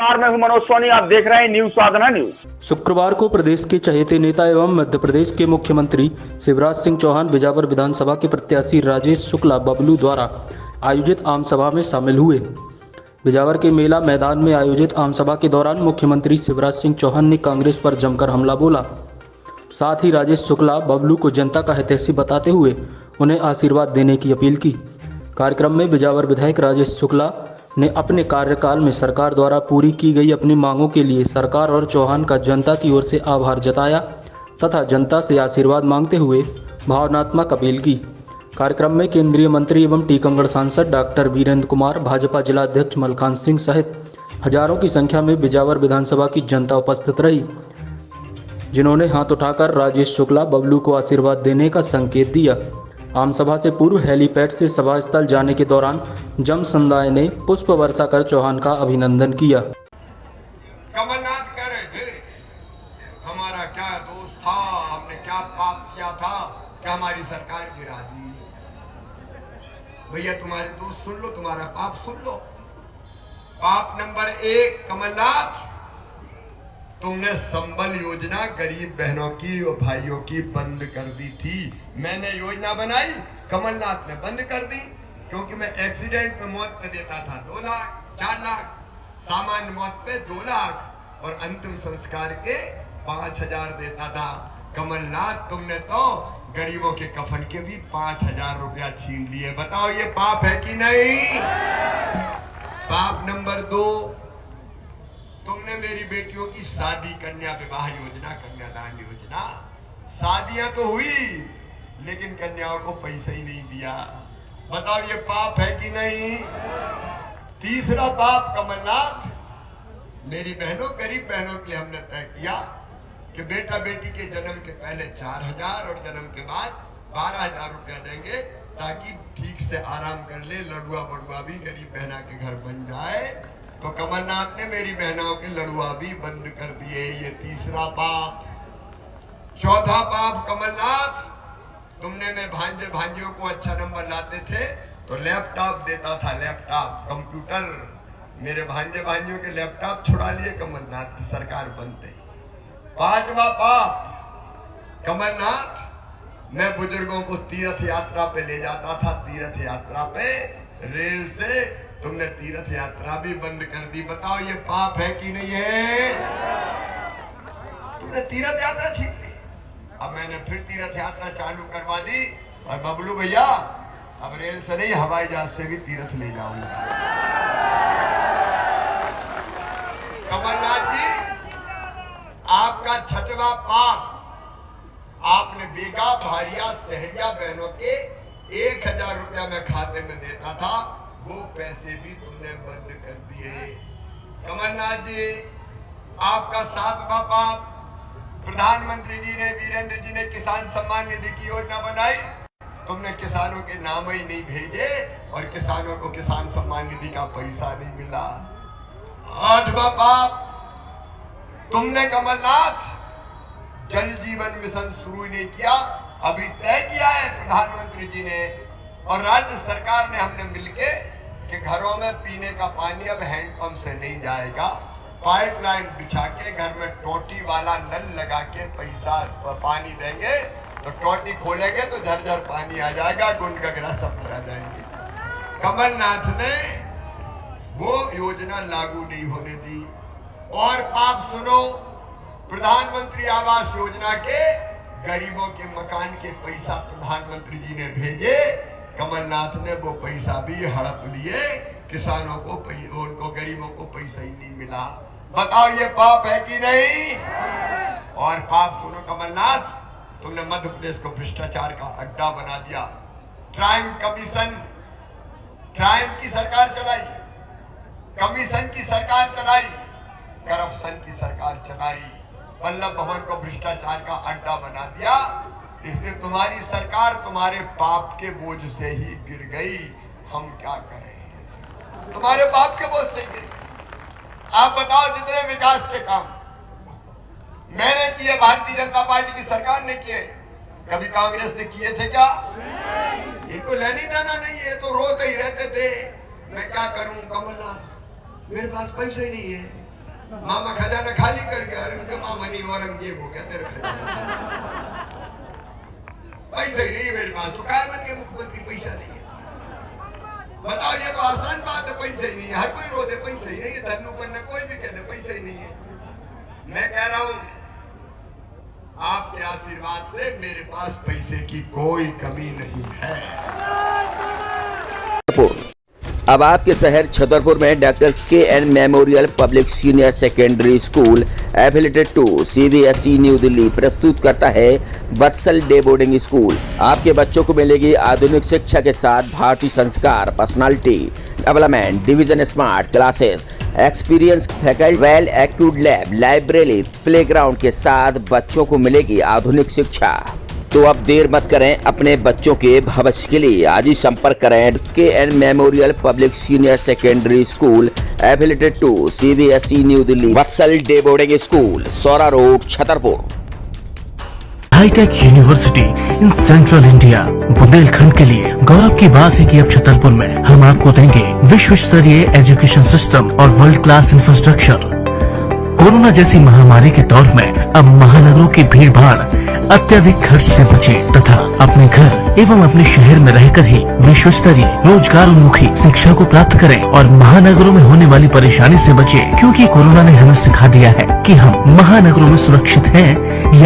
नमस्कार, मैं हूं मनोज सोनी। आप देख रहे हैं न्यूज साधना न्यूज। शुक्रवार को प्रदेश के चहेते नेता एवं मध्य प्रदेश के मुख्यमंत्री शिवराज सिंह चौहान बिजावर विधानसभा के प्रत्याशी राजेश शुक्ला बबलू द्वारा आयोजित आम सभा में शामिल हुए। बिजावर के मेला मैदान में आयोजित आम सभा के दौरान मुख्यमंत्री शिवराज सिंह चौहान ने कांग्रेस पर जमकर हमला बोला। साथ ही राजेश शुक्ला बबलू को जनता का हितैषी बताते हुए उन्हें आशीर्वाद देने की अपील की। कार्यक्रम में बिजावर विधायक राजेश शुक्ला ने अपने कार्यकाल में सरकार द्वारा पूरी की गई अपनी मांगों के लिए सरकार और चौहान का जनता की ओर से आभार जताया तथा जनता से आशीर्वाद मांगते हुए भावनात्मक अपील की। कार्यक्रम में केंद्रीय मंत्री एवं टीकमगढ़ सांसद डॉक्टर वीरेंद्र कुमार, भाजपा जिलाध्यक्ष मलकान सिंह सहित हजारों की संख्या में बिजावर विधानसभा की जनता उपस्थित रही, जिन्होंने हाथ उठाकर राजेश शुक्ला बबलू को आशीर्वाद देने का संकेत दिया। आम सभा से पूर्व हेलीपैड से सभा स्थल जाने के दौरान जम समुदाय ने पुष्प वर्षा कर चौहान का अभिनंदन किया। कमलनाथ कह रहे थे हमारा क्या दोष था, हमने क्या पाप किया था कि हमारी सरकार गिरा दी। भैया तुम्हारे दोष सुन लो, तुम्हारा पाप सुन लो। पाप नंबर 1, कमलनाथ तुमने संबल योजना गरीब बहनों की और भाइयों की बंद कर दी थी। मैंने योजना बनाई, कमलनाथ ने बंद कर दी, क्योंकि मैं एक्सीडेंट में मौत पे देता था 2 लाख 4 लाख, सामान्य मौत पे 2 लाख और अंतिम संस्कार के 5,000 देता था। कमलनाथ तुमने तो गरीबों के कफन के भी 5,000 रुपया छीन लिए। बताओ ये पाप है कि नहीं? पाप नंबर 2, तुमने मेरी बेटियों की शादी, कन्या विवाह योजना, कन्यादान योजना, शादियां तो हुई लेकिन कन्याओं को पैसा ही नहीं दिया। बताओ ये पाप है कि नहीं? तीसरा पाप कमलनाथ, मेरी बहनों, गरीब बहनों के लिए हमने तय किया कि बेटा बेटी के जन्म के पहले 4,000 और जन्म के बाद 12,000 रुपया देंगे, ताकि ठीक से आराम कर ले, लड़ुआ बड़ुआ भी गरीब बहना के घर बन जाए। तो कमलनाथ ने मेरी बहनों के लड़ुआ भी बंद कर दिए। ये तीसरा पाप। चौथा पाप कमलनाथ, तुमने में भांजे भांजियों को अच्छा नंबर लाते थे तो लैपटॉप देता था, लैपटॉप, कंप्यूटर। मेरे भांजे भांजियों के लैपटॉप छुड़ा लिए कमलनाथ की सरकार बनते ही। पांचवा पाप कमलनाथ, मैं बुजुर्गों को तीर्थ यात्रा पे ले जाता था, तीर्थ यात्रा पे रेल से, तुमने तीर्थ यात्रा भी बंद कर दी। बताओ ये पाप है कि नहीं है? तुमने तीर्थ यात्रा छीन ली। अब मैंने फिर तीर्थ यात्रा चालू करवा दी और बबलू भैया अब रेल से नहीं, हवाई जहाज से भी तीर्थ ले जाऊंगा। कमलनाथ जी, आपका छठवां पाप, आपने बेगा, भारिया, सहरिया बहनों के 1,000 रुपया मैं खाते में देता था, वो पैसे भी तुमने बंद कर दिए। कमलनाथ जी, आपका 7वां पाप, प्रधानमंत्री जी ने, वीरेंद्र जी ने किसान सम्मान निधि की योजना बनाई, तुमने किसानों के नाम ही नहीं भेजे और किसानों को किसान सम्मान निधि का पैसा नहीं मिला। 8वां पाप, तुमने कमलनाथ जल जीवन मिशन शुरू नहीं किया। अभी तय किया है प्रधानमंत्री जी ने और राज्य सरकार ने, हमने मिलके कि घरों में पीने का पानी अब हैंडपंप से नहीं जाएगा, पाइपलाइन बिछा के घर में टोटी वाला नल लगा के पैसा पानी देंगे, तो टोटी खोलेंगे तो झरझर पानी आ जाएगा, गुण गगरा सब भरा जाएंगे। कमलनाथ ने वो योजना लागू नहीं होने दी। और पाप सुनो, प्रधानमंत्री आवास योजना के गरीबों के मकान के पैसा प्रधानमंत्री जी ने भेजे, कमलनाथ ने वो पैसा भी हड़प लिए, किसानों को, उनको गरीबों को पैसा ही नहीं मिला। बताओ ये पाप है कि नहीं? और पाप सुनो कमलनाथ, तुमने मध्य प्रदेश को भ्रष्टाचार का अड्डा बना दिया। क्राइम कमीशन, क्राइम की सरकार चलाई, कमीशन की सरकार चलाई, करप्शन की सरकार चलाई, वल्लभ भवन को भ्रष्टाचार का अड्डा बना दिया। इसलिए तुम्हारी सरकार तुम्हारे पाप के बोझ से ही गिर गई। हम क्या करें? तुम्हारे पाप के बोझ से ही गिर गई। आप बताओ, जितने विकास के काम मैंने किए, भारतीय जनता पार्टी की सरकार ने किए, कभी कांग्रेस ने किए थे क्या? इनको लेनी देना नहीं है, तो रोते ही रहते थे। मैं क्या करूं कमलनाथ, मेरे पास पैसे नहीं है, मामा खजाना खाली कर गया, अरे उनका मामा नहीं औरंगजेब हो गया तेरा खजाना। पैसे ही नहीं मेरे पास, तो काय बन के मुख्यमंत्री पैसा नहीं है। बताओ, ये तो आसान बात है, पैसे ही नहीं है। हर कोई रो दे पैसे ही नहीं है, धन्नू पन्ना कोई भी कह दे पैसे ही नहीं है। मैं कह रहा हूं आपके आशीर्वाद से मेरे पास पैसे की कोई कमी नहीं है। अब आपके शहर छतरपुर में doctor K N. Memorial public senior secondary school affiliated to CBSE new Delhi प्रस्तुत करता है वत्सल डे बोर्डिंग स्कूल। आपके बच्चों को मिलेगी आधुनिक शिक्षा के साथ भारतीय संस्कार, personality development, division smart classes, experience faculty, well accrued lab, library, playground के साथ बच्चों को मिलेगी आधुनिक शिक्षा। तो अब देर मत करें, अपने बच्चों के भविष्य के लिए आज ही संपर्क करें K N. Memorial public senior secondary school affiliated to CBSE new Delhi, Vatsal day boarding school, Saura road, Chhatarpur. Hi tech university in central India Bundelkhand के लिए गौरव की बात है कि अब छतरपुर में हम आपको देंगे विश्व स्तरीय एजुकेशन सिस्टम और वर्ल्ड क्लास इंफ्रास्ट्रक्चर। कोरोना जैसी महामारी के दौर में अब महानगरों की भीड़ भाड़ अत्यधिक खर्च से बचे तथा अपने घर एवं अपने शहर में रहकर ही विश्व स्तरीय रोजगार उन्मुखी शिक्षा को प्राप्त करें और महानगरों में होने वाली परेशानी से बचे, क्योंकि कोरोना ने हमें सिखा दिया है कि हम महानगरों में सुरक्षित हैं या